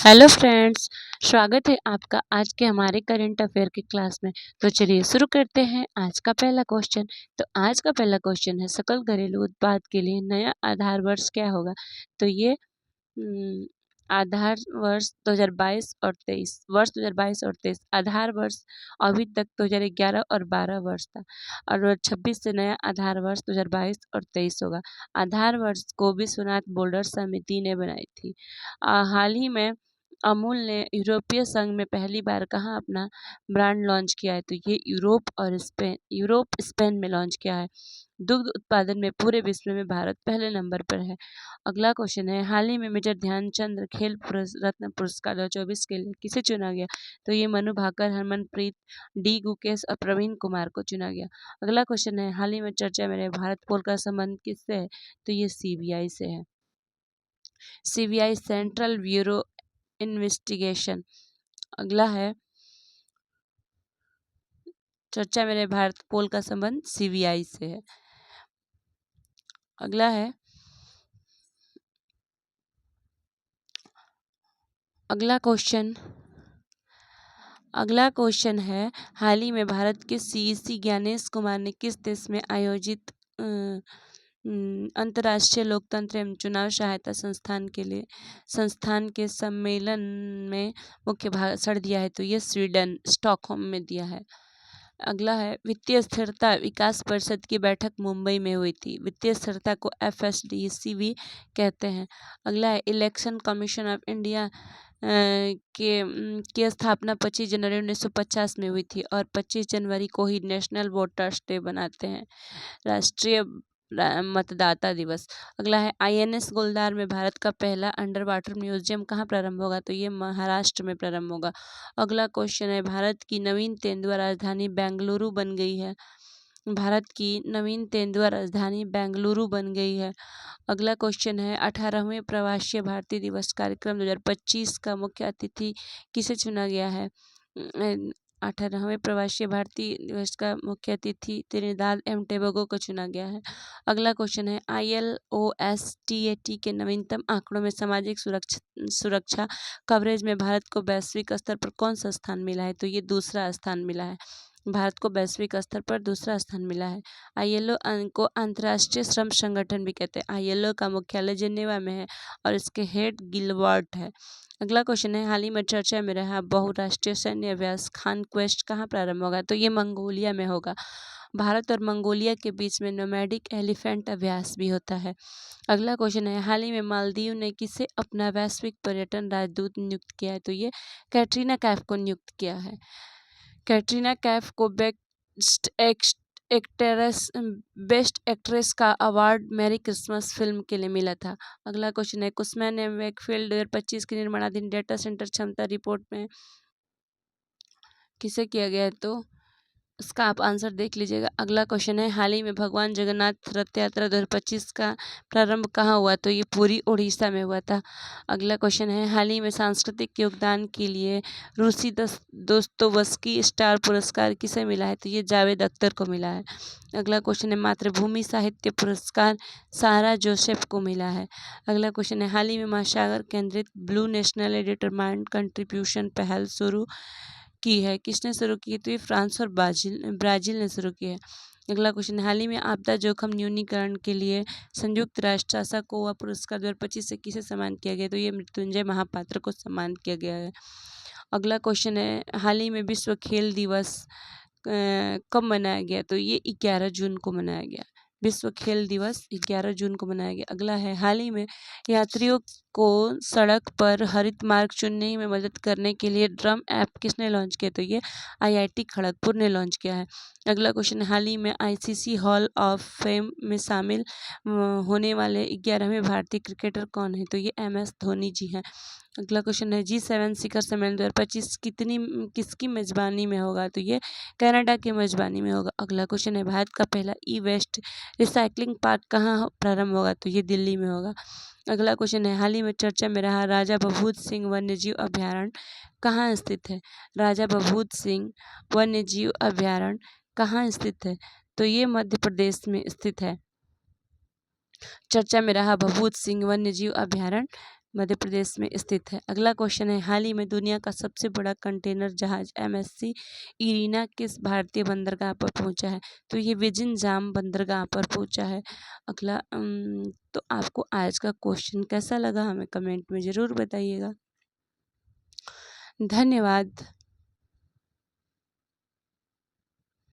Hello friends, स्वागत है आपका आज के हमारे करंट अफेयर की क्लास में। तो चलिए शुरू करते हैं आज का पहला क्वेश्चन। तो आज का पहला क्वेश्चन है, सकल घरेलू उत्पाद के लिए नया आधार वर्ष क्या होगा। तो ये आधार वर्ष 2022 और 23 आधार वर्ष अभी तक 2011 और 12 वर्ष था और 26 से नया आधार वर्ष 2022 और 23 होगा। आधार वर्ष को विश्वनाथ बोर्डर समिति ने बनाई थी। हाल ही में अमूल ने यूरोपीय संघ में पहली बार कहाँ अपना ब्रांड लॉन्च किया है। तो ये यूरोप स्पेन में लॉन्च किया है। दुग्ध उत्पादन में पूरे विश्व में भारत पहले नंबर पर है। अगला क्वेश्चन है, हाल ही में मेजर ध्यानचंद खेल रत्न पुरस्कार 2024 के लिए किसे चुना गया। तो ये मनु भाकर, हरमनप्रीत, डी गुकेश और प्रवीण कुमार को चुना गया। अगला क्वेश्चन है, हाल ही में चर्चा में रहे भारत पोल का संबंध किससे है। तो ये सीबीआई से है। CBI central bureau investigation. अगला है, चर्चा में रहे भारत पोल का संबंध सीबीआई से है। अगला है, अगला क्वेश्चन है, हाल ही में भारत के सीईसी ज्ञानेश कुमार ने किस देश में आयोजित अंतर्राष्ट्रीय लोकतंत्र एवं चुनाव सहायता संस्थान के सम्मेलन में मुख्य भाषण दिया है। तो ये स्वीडन स्टॉकहोम में दिया है। अगला है, वित्तीय स्थिरता विकास परिषद की बैठक मुंबई में हुई थी। वित्तीय स्थिरता को FSDC भी कहते हैं। अगला है, इलेक्शन कमीशन ऑफ इंडिया की स्थापना 25 जनवरी 1950 में हुई थी और 25 जनवरी को ही नेशनल वोटर्स डे बनाते हैं, राष्ट्रीय मतदाता दिवस। अगला है, INS गोलदार में भारत का पहला अंडर वाटर म्यूजियम कहाँ प्रारंभ होगा। तो ये महाराष्ट्र में प्रारंभ होगा। अगला क्वेश्चन है, भारत की नवीन तेंदुआ राजधानी बेंगलुरु बन गई है। भारत की नवीन तेंदुआ राजधानी बेंगलुरु बन गई है। अगला क्वेश्चन है, 18वें प्रवासी भारतीय दिवस कार्यक्रम 2025 का मुख्य अतिथि किसे चुना गया है। 18वें प्रवासी भारतीय दिवस का मुख्य अतिथि त्रिनिदाद एवं टोबैगो को चुना गया है। अगला क्वेश्चन है, ILOSTAT के नवीनतम आंकड़ों में सामाजिक सुरक्षा कवरेज में भारत को वैश्विक स्तर पर कौन सा स्थान मिला है। तो ये दूसरा स्थान मिला है। भारत को वैश्विक स्तर पर दूसरा स्थान मिला है। ILO को अंतर्राष्ट्रीय श्रम संगठन भी कहते हैं। ILO का मुख्यालय जिनेवा में है और इसके हेड गिलबर्ट है। अगला क्वेश्चन है, हाल ही में चर्चा में रहा बहुराष्ट्रीय सैन्य अभ्यास खान क्वेस्ट कहाँ प्रारंभ होगा। तो ये मंगोलिया में होगा। भारत और मंगोलिया के बीच में नोमैडिक एलिफेंट अभ्यास भी होता है। अगला क्वेश्चन है, हाल ही में मालदीव ने किसे अपना वैश्विक पर्यटन राजदूत नियुक्त किया है। तो ये कैटरीना कैफ को नियुक्त किया है। कैटरीना कैफ को बेस्ट एक्ट्रेस का अवार्ड मैरी क्रिसमस फिल्म के लिए मिला था। अगला क्वेश्चन है, कुसमैन एवं वेकफील्ड 2025 के निर्माणाधीन डेटा सेंटर क्षमता रिपोर्ट में किसे किया गया है। तो इसका आप आंसर देख लीजिएगा। अगला क्वेश्चन है, हाल ही में भगवान जगन्नाथ रथ यात्रा 2025 का प्रारंभ कहाँ हुआ। तो ये पूरी उड़ीसा में हुआ था। अगला क्वेश्चन है, हाल ही में सांस्कृतिक योगदान के लिए रूसी दोस्तोवस्की स्टार पुरस्कार किसे मिला है। तो ये जावेद अख्तर को मिला है। अगला क्वेश्चन है, मातृभूमि साहित्य पुरस्कार सारा जोसेफ को मिला है। अगला क्वेश्चन है, हाल ही में महासागर केंद्रित ब्लू नेशनल डिटरमाइंड कंट्रीब्यूशन पहल शुरू की है। किसने शुरू की। तो ये फ्रांस और ब्राज़ील ने शुरू की है। अगला क्वेश्चन, हाल ही में आपदा जोखिम न्यूनीकरण के लिए संयुक्त राष्ट्र आशाकोआ पुरस्कार 2025 से किसे सम्मानित किया गया। तो ये मृत्युंजय महापात्र को सम्मानित किया गया है। अगला क्वेश्चन है, हाल ही में विश्व खेल दिवस कब मनाया गया। तो ये 11 जून को मनाया गया। विश्व खेल दिवस 11 जून को मनाया गया। अगला है, हाल ही में यात्रियों को सड़क पर हरित मार्ग चुनने में मदद करने के लिए ड्रम ऐप किसने लॉन्च किया। तो ये IIT खड़गपुर ने लॉन्च किया है। अगला क्वेश्चन, हाल ही में ICC हॉल ऑफ फेम में शामिल होने वाले 11वें भारतीय क्रिकेटर कौन है। तो ये MS धोनी जी हैं। अगला क्वेश्चन है, G7 शिखर सम्मेलन 2025 किसकी मेजबानी में होगा। तो ये कनाडा की मेजबानी में होगा। अगला क्वेश्चन है, भारत का पहला E-वेस्ट रिसाइकलिंग पार्क कहाँ प्रारंभ होगा। तो ये दिल्ली में होगा। अगला क्वेश्चन है, हाल ही में चर्चा में रहा राजा बभूत सिंह वन्यजीव अभयारण्य कहाँ स्थित है। राजा बभूत सिंह वन्यजीव अभयारण्य कहाँ स्थित है। तो ये मध्य प्रदेश में स्थित है। चर्चा में रहा बभूत सिंह वन्यजीव अभयारण्य मध्य प्रदेश में स्थित है। अगला क्वेश्चन है, हाल ही में दुनिया का सबसे बड़ा कंटेनर जहाज MSC इरीना किस भारतीय बंदरगाह पर पहुंचा है? तो ये विजिंजाम बंदरगाह पर पहुंचा है। अगला तो आपको आज का क्वेश्चन कैसा लगा हमें कमेंट में ज़रूर बताइएगा। धन्यवाद।